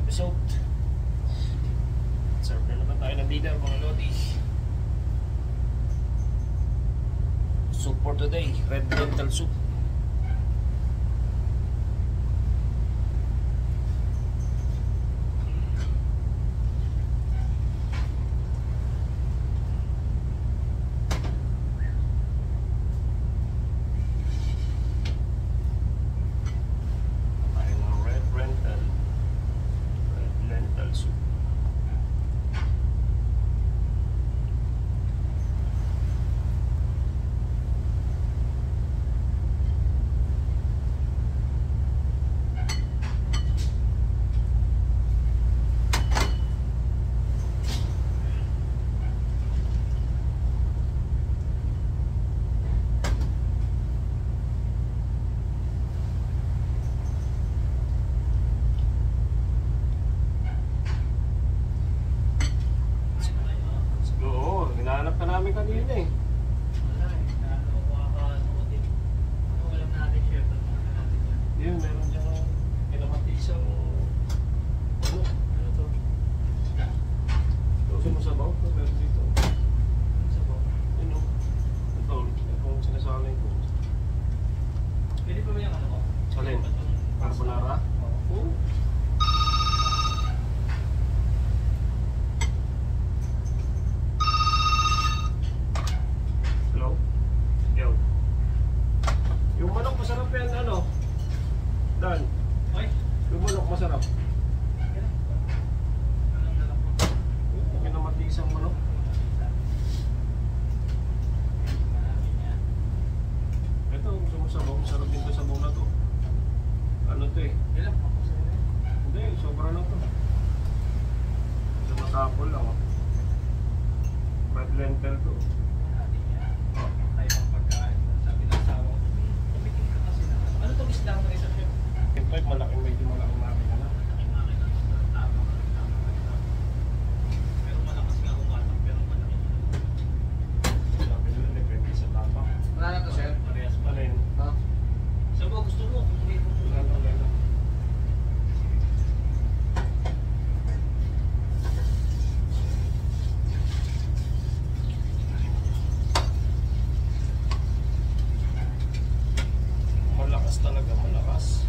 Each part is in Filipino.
episode. Serve na naman tayo ng dinner mga lodi. Soup for today, red lentil soup. Hinahanap ka namin kanina eh. Wala eh. Nakakanood eh. Ano alam natin, chef? Ano natin yan? Yun, meron dyan kinamatisang ano to? Ito mo sabaw? Meron dito. Sabaw. Yun o. Ito, itong sinasalay ko. Pwede pa ba yung ano ko? Alin? Carbonara? Oo. Yung manok masarap yan, ano? Dan. Ay? Yung manok masarap. Alam na lang po. Yung kinamatisang manok. Marami niya. Ito, gusto mo sabaw. Masarap din ito sabaw na to. Ano to eh? Ilan pa po sa'yo? Hindi, sobra lang to. Sa matapol lang oh. Red lentil to. Marami niya. Tayo pang pagkain. Sabi ng asawa ko, tumiting ka kasi na. Ano itong isla mo isa, chef? Ito ay malaking, medyo malaking makina na. Malaking makina. Tama ka. Pero malakas nga umatak. Pero malaki. Sabi nila, depende sa tapak. Wala na to, sir? Parehas pa. Pa rin. Ha? Sabaw, gusto mo? Hindi mo. Wala na. Malakas talaga, malakas.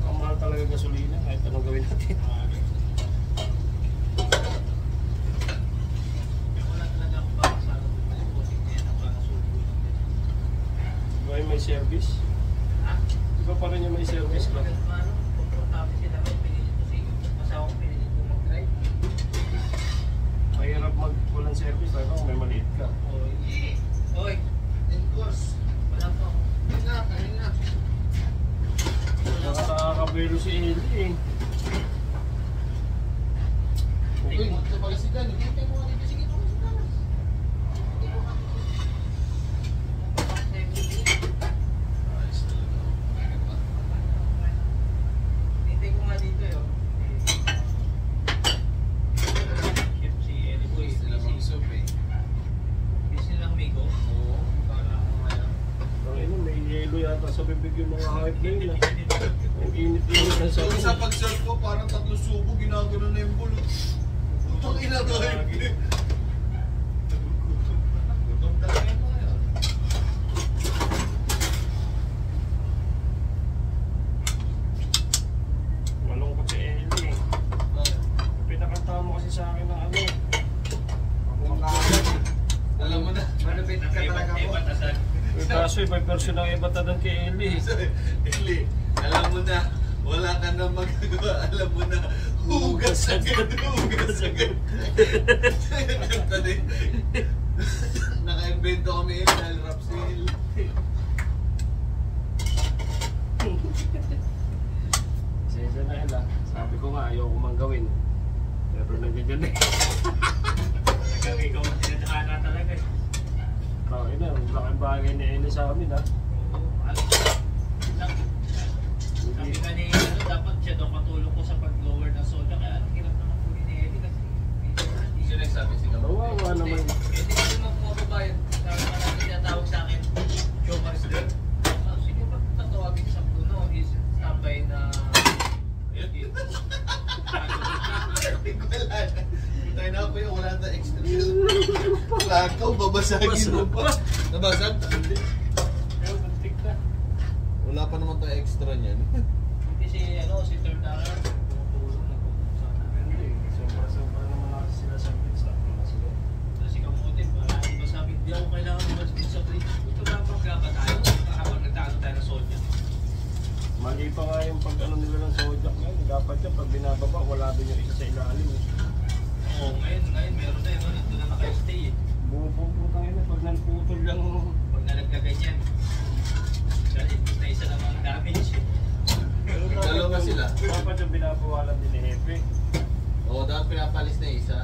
Ang mahal talaga gasolina kahit anong gawin natin. Wala talaga akong bakasalo kung malipusin niya ang mga subo. Di ba yung may service? Ha? Di ba pa rin yung may service ba? Ano? Komportable sila may pinilit ko sa iyo. Masawang pinilit ko mag-drive. Mahirap walang service lalo kung may maliit ka. Oy. Oy. In course. Wala pa ako. Yun na, ayun na. Nakakabelo si Eli eh. Uy, ito pala si Dan. Hintay mo nga dito. Sige, ito si Dan. Hindi ko nga dito. Ayos talaga. Hintay ko nga dito yun. Chef si Eli Boy. Sila mag-soup eh. Busy lang Migo. Oo. Kala ko ngayon. Ang ino, may yelo yata sa bibig yung mga hype na yun ah. Ang init-init ang So, sabi. sa pag-serve ko, parang 3 subo, ginagano na yung bulot. Putang ina to. Gutom talaga yung mga yun. Malungkot si Eli eh. Pinakanta mo kasi sa akin ng ano. Ako makaagad eh. Alam mo na, manupit ka talaga po. Kaso may version ng iba tanong kay Eli. Eli, alam mo na, wala ka na magagawa. Alam mo na, hugas agad, hugas agad. Kanta din. Naka-invento kami yun dahil rap si Eli. Sesa na Ella. Sabi ko nga ayaw ko mang gawin. Pero nandiyan eh. Talagang ikaw ang tinadhana talaga eh. Tawag na, laking bagay ni Eli sa amin ha. Sabi nga ni ano, dapat siya daw katulong ko sa pag-lower ng soda. Kaya anong hirap naman po ni Eli kasi Sino nagsabi sila? Kawawa naman. hindi kasi magpapabayad. Sabi nga natin tinatawag sa akin, Joe Maris Girl. Sige ba tatawagin sa Bruno? Is standby na takaw, babasagin mo pa. Nabasag? Hindi. Pero buntik na. Wala pa naman tayo extra niyan. Hindi si third hour, tumutulong na po sana. Hindi. Sobra-sobra naman ako sila sa pits na. Tapos si Kamutin, marami ba sabi, di ako kailangan mag-split sa bridge. Ito na pagkaba tayo, habang nagtaano tayo ng Zodiac. Mali pa nga yung pag ano nila ng Zodiac ngayon. Dapat yan, pag binababa, wala din yung isa sa ilalim. Oo, ngayon meron na yun, nandito na naka-stay eh. Bumuputang yun, pag nalputol lang. Pag nalagkaganyan, dahil imbis na isa lang ang damage eh. Dalawa sila. Dapat yung binabawalan din ni Hepe. Oo, dapat pinapalis na isa.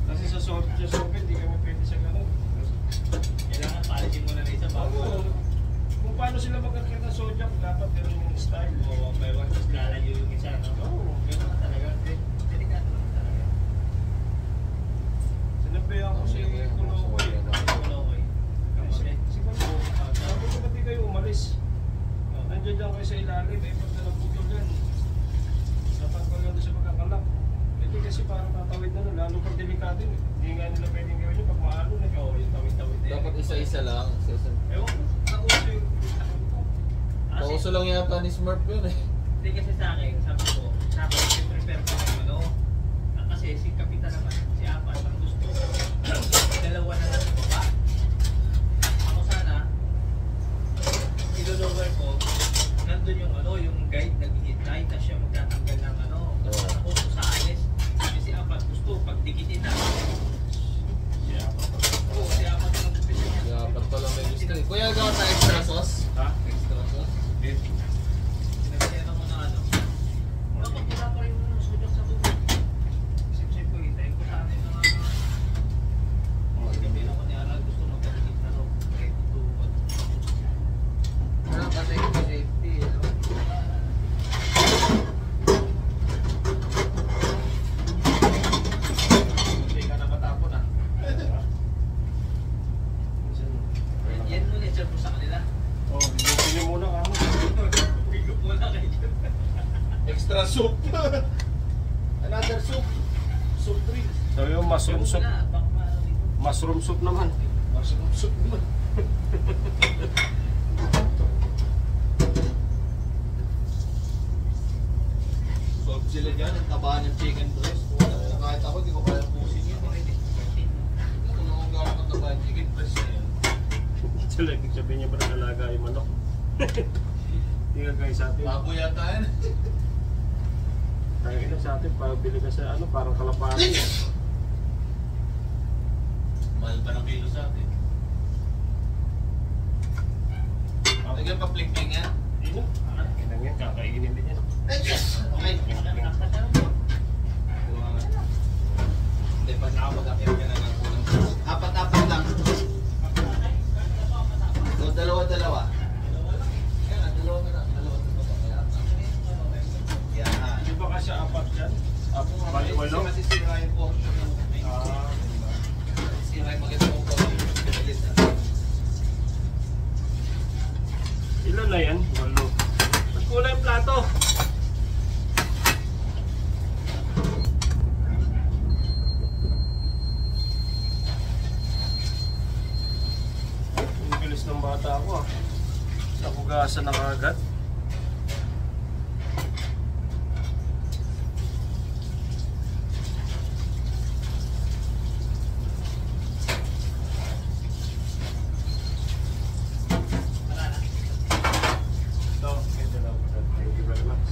Kasi sa Soviet, hindi kami pwede sa ganun. Kailangan palitin mo na rin isa bago. Kung paano sila magkakita ng Zodiac, dapat ganun yung style. Oo, may one tapos lalayo yung isa, no? Oo. Ganun ka talaga. Delikado naman talaga. Sinabihan ko si Kulokoy. Kulokoy. Si Kulokoy. Sabi ko, ba't di kayo umalis? Nandiyan lang kayo sa ilalim, eh pag nalaputol yan. Natanggal yan doon sa pagkakalak. Hindi kasi parang tatawid na nun, lalo pag delikado yun. Hindi nga nila pwedeng gawin yun pag maalo na. Oo, yung tawid-tawid na yun. Dapat isa-isa lang. Isa-isa. Ewan ko, nauso yung Pauso lang yata ni Smurf yun eh. Hindi kasi sa akin, sabi ko, dapat i-prepare ko ng ano. Kasi si Kapitan naman, si Apat, ang gusto, dalawa na lang ko ba? Ako sana, ilo-lower ko, nandun yung ano, yung guide nag-hintay, tapos siya magtatanggal ng ano, tapos ako sa alis. Kasi si Apat gusto, pag dikitin na. Oo, si Apat ang gusto niya. Dapat pala may gusto eh. Kuya, gawa tayo extra sauce? Ha? Extra sauce? Sinagsiyan ako ng ano. Dapat wala pa rin yung sudak sa tubig. Isip-sip ko, hitayin ko sa atin ng ano. Sabihin ako ni Aral, gusto magkakit na ro. Kaya ito, Kasi safety. hindi ka na matapon ah. Yan mo na i-serve mo sa kanila. Oh, bibili muna ka mo. Bigop mo na kayo. Extra soup. Another soup. Soup drinks. Sabi mo, mushroom soup. Mushroom soup naman. Mushroom soup naman. Solve sila dyan. Ang tabahan ng chicken breast. Kahit ako, di ko kaya pusin yun. Kung ang gawin ng tabahan ng chicken breast na yun. Sila, ibig sabihin niya ba nag-alaga yung manok? Hindi ka guys sa atin. Baboy yata yan. Kaya kita sa atin, pabili ka sa ano, parang kalapati. Mahal pa ng kilo sa atin. Lagyan pa pling-pling yan. Hindi na. Kinang yan, kakainin din yan. Okay. Hindi, pag nakapag-apir ka na ng kulang. Apat-apat lang. So, dalawa-dalawa. Yan, dalawa na. Dalawa. Yan. Hindi ba kasi apat yan? Bali, walo? Kasi masisira yung portion ng Ah. Masisira yung maganda mong portion. Ilan na yan? Walo. Ba't kulay yung plato? Ang bilis ng bata ko ah. Nakugasan na kagad. Ito, may dalawa pa. Thank you very much.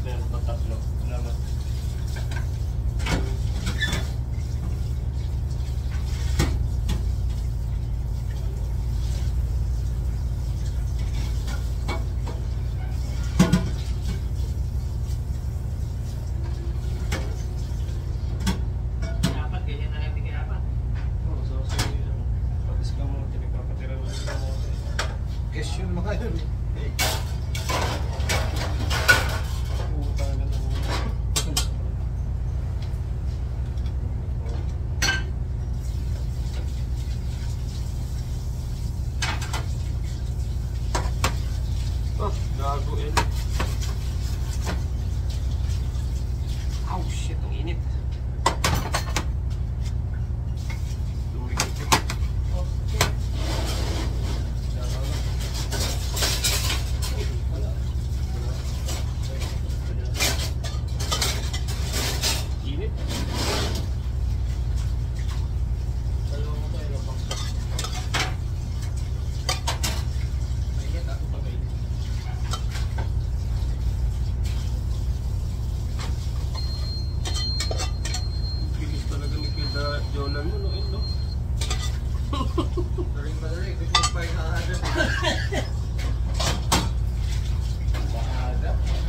Meron pa tatlo. Salamat. Dapat ganyan na lang din kaya pa. Oo, so sige. Pagkis ka mo, tinipapatira mo sa mo. Cash yun mga yun. Puta na naman. Ah, gago eh. Oh shit, ang init. Madaling, gusto mo pa yung hahadap. Bahagap.